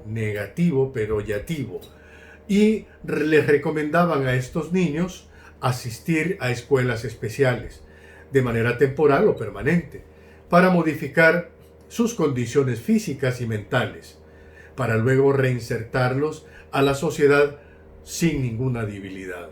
negativo pero yativo, y les recomendaban a estos niños asistir a escuelas especiales de manera temporal o permanente para modificar sus condiciones físicas y mentales, para luego reinsertarlos a la sociedad sin ninguna debilidad.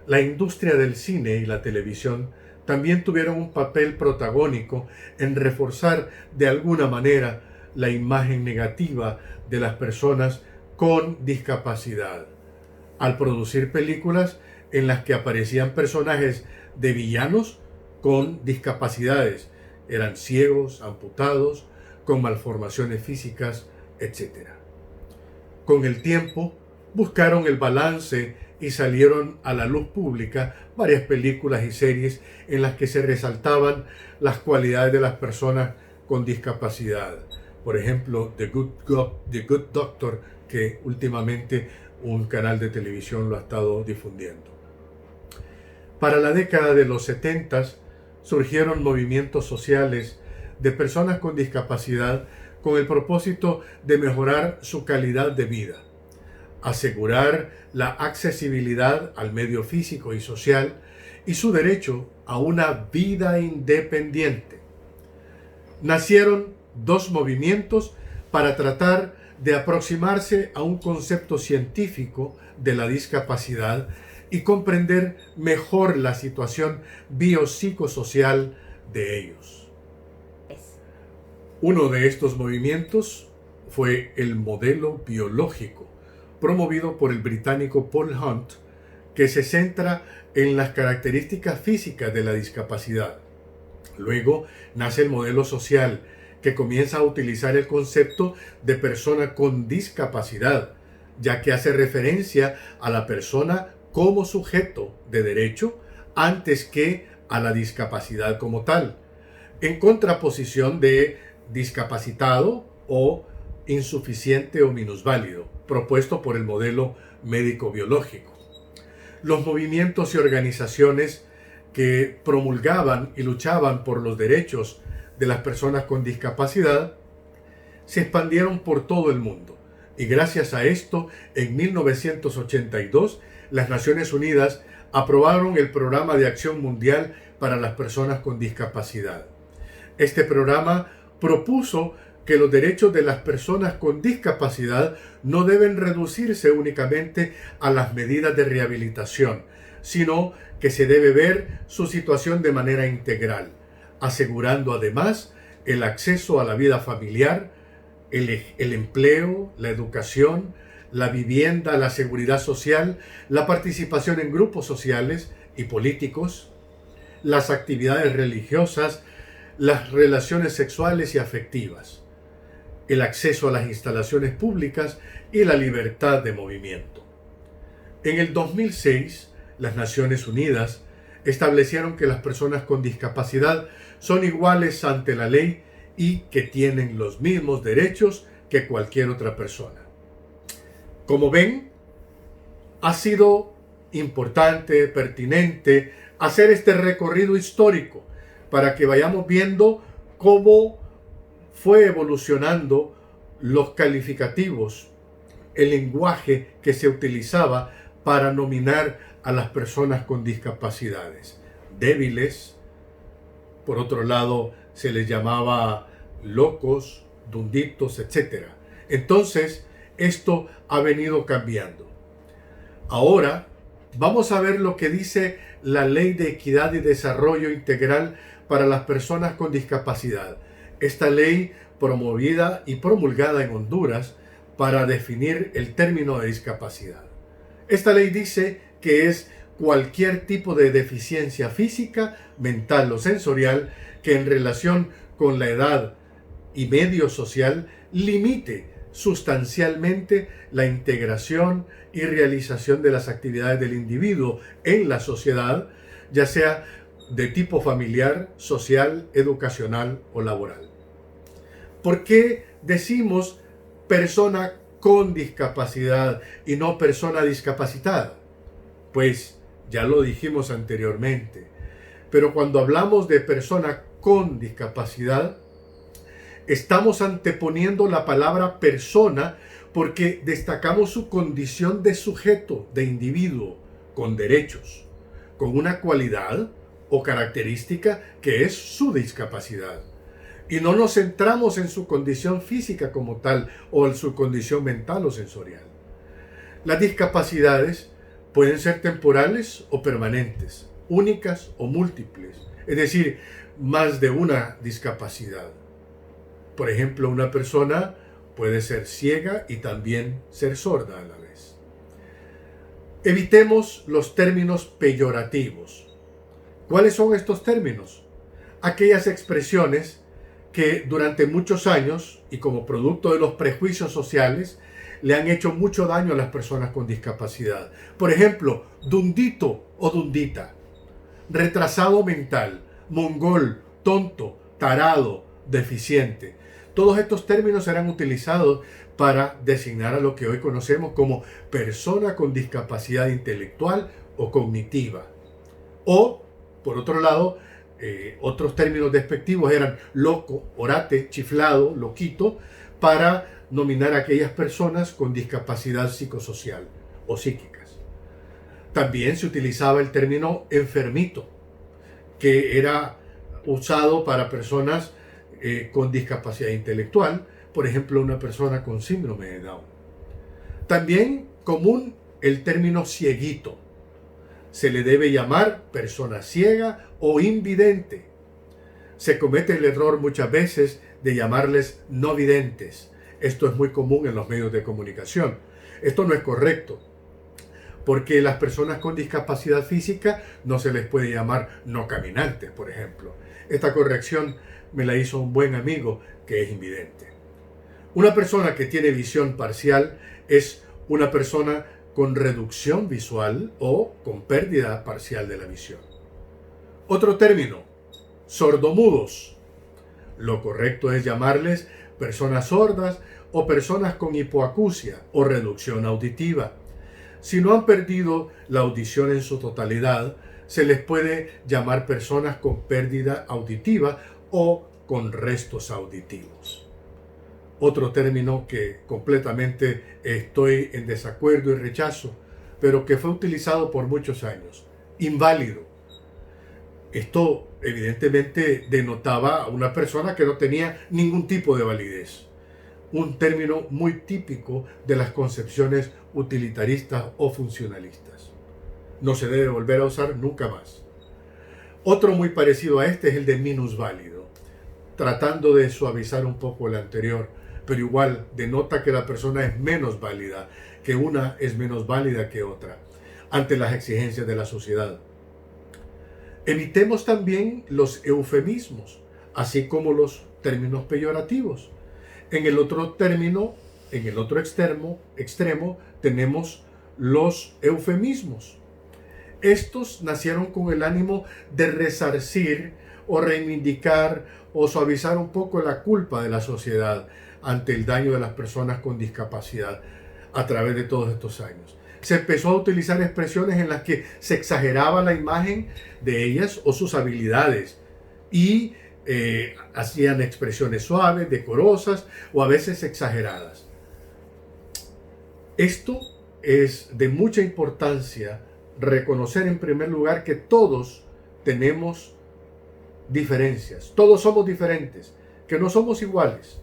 La industria del cine y la televisión también tuvieron un papel protagónico en reforzar de alguna manera la imagen negativa de las personas con discapacidad, al producir películas en las que aparecían personajes de villanos con discapacidades, eran ciegos, amputados, con malformaciones físicas, etc. Con el tiempo, buscaron el balance y salieron a la luz pública varias películas y series en las que se resaltaban las cualidades de las personas con discapacidad. Por ejemplo, The Good Doctor, que últimamente un canal de televisión lo ha estado difundiendo. Para la década de los 70 surgieron movimientos sociales de personas con discapacidad con el propósito de mejorar su calidad de vida, asegurar la accesibilidad al medio físico y social y su derecho a una vida independiente. Nacieron dos movimientos para tratar de aproximarse a un concepto científico de la discapacidad y comprender mejor la situación biopsicosocial de ellos. Uno de estos movimientos fue el modelo biológico, promovido por el británico Paul Hunt, que se centra en las características físicas de la discapacidad. Luego nace el modelo social, que comienza a utilizar el concepto de persona con discapacidad, ya que hace referencia a la persona como sujeto de derecho antes que a la discapacidad como tal, en contraposición de discapacitado o insuficiente o minusválido, propuesto por el modelo médico-biológico. Los movimientos y organizaciones que promulgaban y luchaban por los derechos de las personas con discapacidad se expandieron por todo el mundo, y gracias a esto, en 1982, las Naciones Unidas aprobaron el Programa de Acción Mundial para las Personas con Discapacidad. Este programa propuso que los derechos de las personas con discapacidad no deben reducirse únicamente a las medidas de rehabilitación, sino que se debe ver su situación de manera integral, asegurando además el acceso a la vida familiar, el empleo, la educación, la vivienda, la seguridad social, la participación en grupos sociales y políticos, las actividades religiosas, las relaciones sexuales y afectivas, el acceso a las instalaciones públicas y la libertad de movimiento. En el 2006, las Naciones Unidas establecieron que las personas con discapacidad son iguales ante la ley y que tienen los mismos derechos que cualquier otra persona. Como ven, ha sido importante, pertinente hacer este recorrido histórico para que vayamos viendo cómo fue evolucionando los calificativos, el lenguaje que se utilizaba para nominar a las personas con discapacidades. Débiles, por otro lado, se les llamaba locos, dunditos, etc. Entonces, esto ha venido cambiando. Ahora, vamos a ver lo que dice la Ley de Equidad y Desarrollo Integral para las Personas con Discapacidad. Esta ley promovida y promulgada en Honduras para definir el término de discapacidad. Esta ley dice que es cualquier tipo de deficiencia física, mental o sensorial que en relación con la edad y medio social limite sustancialmente la integración y realización de las actividades del individuo en la sociedad, ya sea de tipo familiar, social, educacional o laboral. ¿Por qué decimos persona con discapacidad y no persona discapacitada? Pues ya lo dijimos anteriormente, pero cuando hablamos de persona con discapacidad, Estamos anteponiendo la palabra persona porque destacamos su condición de sujeto, de individuo, con derechos, con una cualidad o característica que es su discapacidad. Y no nos centramos en su condición física como tal o en su condición mental o sensorial. Las discapacidades pueden ser temporales o permanentes, únicas o múltiples, es decir, más de una discapacidad. Por ejemplo, una persona puede ser ciega y también ser sorda a la vez. Evitemos los términos peyorativos. ¿Cuáles son estos términos? Aquellas expresiones que durante muchos años y como producto de los prejuicios sociales le han hecho mucho daño a las personas con discapacidad. Por ejemplo, dundito o dundita, retrasado mental, mongol, tonto, tarado, deficiente. Todos estos términos eran utilizados para designar a lo que hoy conocemos como persona con discapacidad intelectual o cognitiva. O, por otro lado, otros términos despectivos eran loco, orate, chiflado, loquito, para nominar a aquellas personas con discapacidad psicosocial o psíquicas. También se utilizaba el término enfermito, que era usado para personas con discapacidad intelectual, por ejemplo, una persona con síndrome de Down. También común el término cieguito. Se le debe llamar persona ciega o invidente. Se comete el error muchas veces de llamarles no videntes. Esto es muy común en los medios de comunicación. Esto no es correcto, porque las personas con discapacidad física no se les puede llamar no caminantes, por ejemplo. Esta corrección me la hizo un buen amigo que es invidente. Una persona que tiene visión parcial es una persona con reducción visual o con pérdida parcial de la visión. Otro término, sordomudos. Lo correcto es llamarles personas sordas o personas con hipoacusia o reducción auditiva. Si no han perdido la audición en su totalidad, se les puede llamar personas con pérdida auditiva o con restos auditivos. Otro término que completamente estoy en desacuerdo y rechazo, pero que fue utilizado por muchos años, inválido. Esto evidentemente denotaba a una persona que no tenía ningún tipo de validez. Un término muy típico de las concepciones utilitaristas o funcionalistas. No se debe volver a usar nunca más. Otro muy parecido a este es el de minusválido, tratando de suavizar un poco el anterior, pero igual denota que la persona es menos válida, que una es menos válida que otra, ante las exigencias de la sociedad. Evitemos también los eufemismos, así como los términos peyorativos. En el otro término, en el otro extremo, tenemos los eufemismos. Estos nacieron con el ánimo de resarcir o reivindicar o suavizar un poco la culpa de la sociedad ante el daño de las personas con discapacidad a través de todos estos años. Se empezó a utilizar expresiones en las que se exageraba la imagen de ellas o sus habilidades y hacían expresiones suaves, decorosas o a veces exageradas. Esto es de mucha importancia, reconocer en primer lugar que todos tenemos diferencias, todos somos diferentes, que no somos iguales.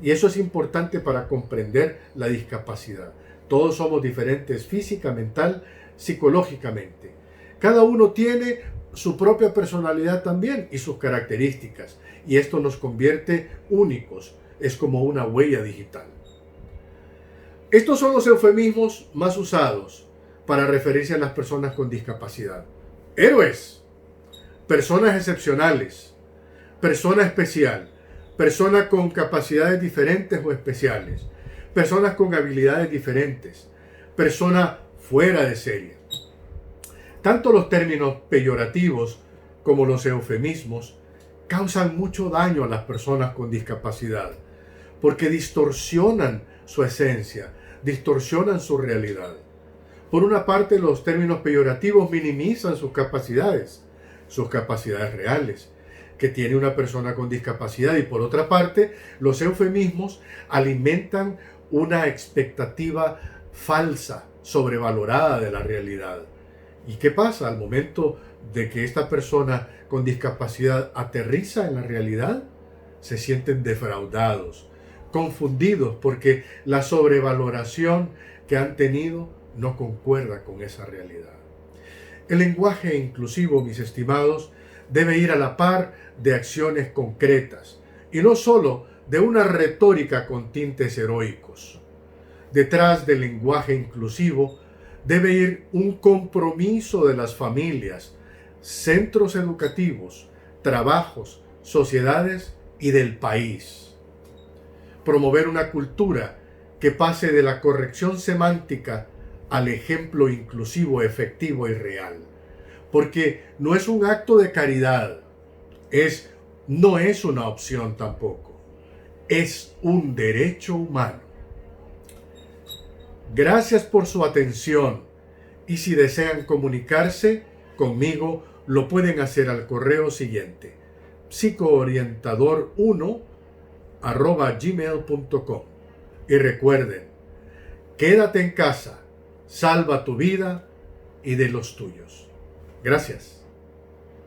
Y eso es importante para comprender la discapacidad. Todos somos diferentes física, mental, psicológicamente. Cada uno tiene su propia personalidad también y sus características. Y esto nos convierte únicos. Es como una huella digital. Estos son los eufemismos más usados para referirse a las personas con discapacidad. Héroes, personas excepcionales, persona especial, persona con capacidades diferentes o especiales, personas con habilidades diferentes, persona fuera de serie. Tanto los términos peyorativos como los eufemismos causan mucho daño a las personas con discapacidad, porque distorsionan su esencia, distorsionan su realidad. Por una parte, los términos peyorativos minimizan sus capacidades reales, que tiene una persona con discapacidad. Y por otra parte, los eufemismos alimentan una expectativa falsa, sobrevalorada de la realidad. ¿Y qué pasa al momento de que esta persona con discapacidad aterriza en la realidad? Se sienten defraudados, confundidos, porque la sobrevaloración que han tenido no concuerda con esa realidad. El lenguaje inclusivo, mis estimados, debe ir a la par de acciones concretas y no solo de una retórica con tintes heroicos. Detrás del lenguaje inclusivo debe ir un compromiso de las familias, centros educativos, trabajos, sociedades y del país. Promover una cultura que pase de la corrección semántica al ejemplo inclusivo, efectivo y real. Porque no es un acto de caridad, no es una opción tampoco, es un derecho humano. Gracias por su atención y si desean comunicarse conmigo lo pueden hacer al correo siguiente: psicoorientador1@gmail.com. Y recuerden, quédate en casa, salva tu vida y de los tuyos. Gracias.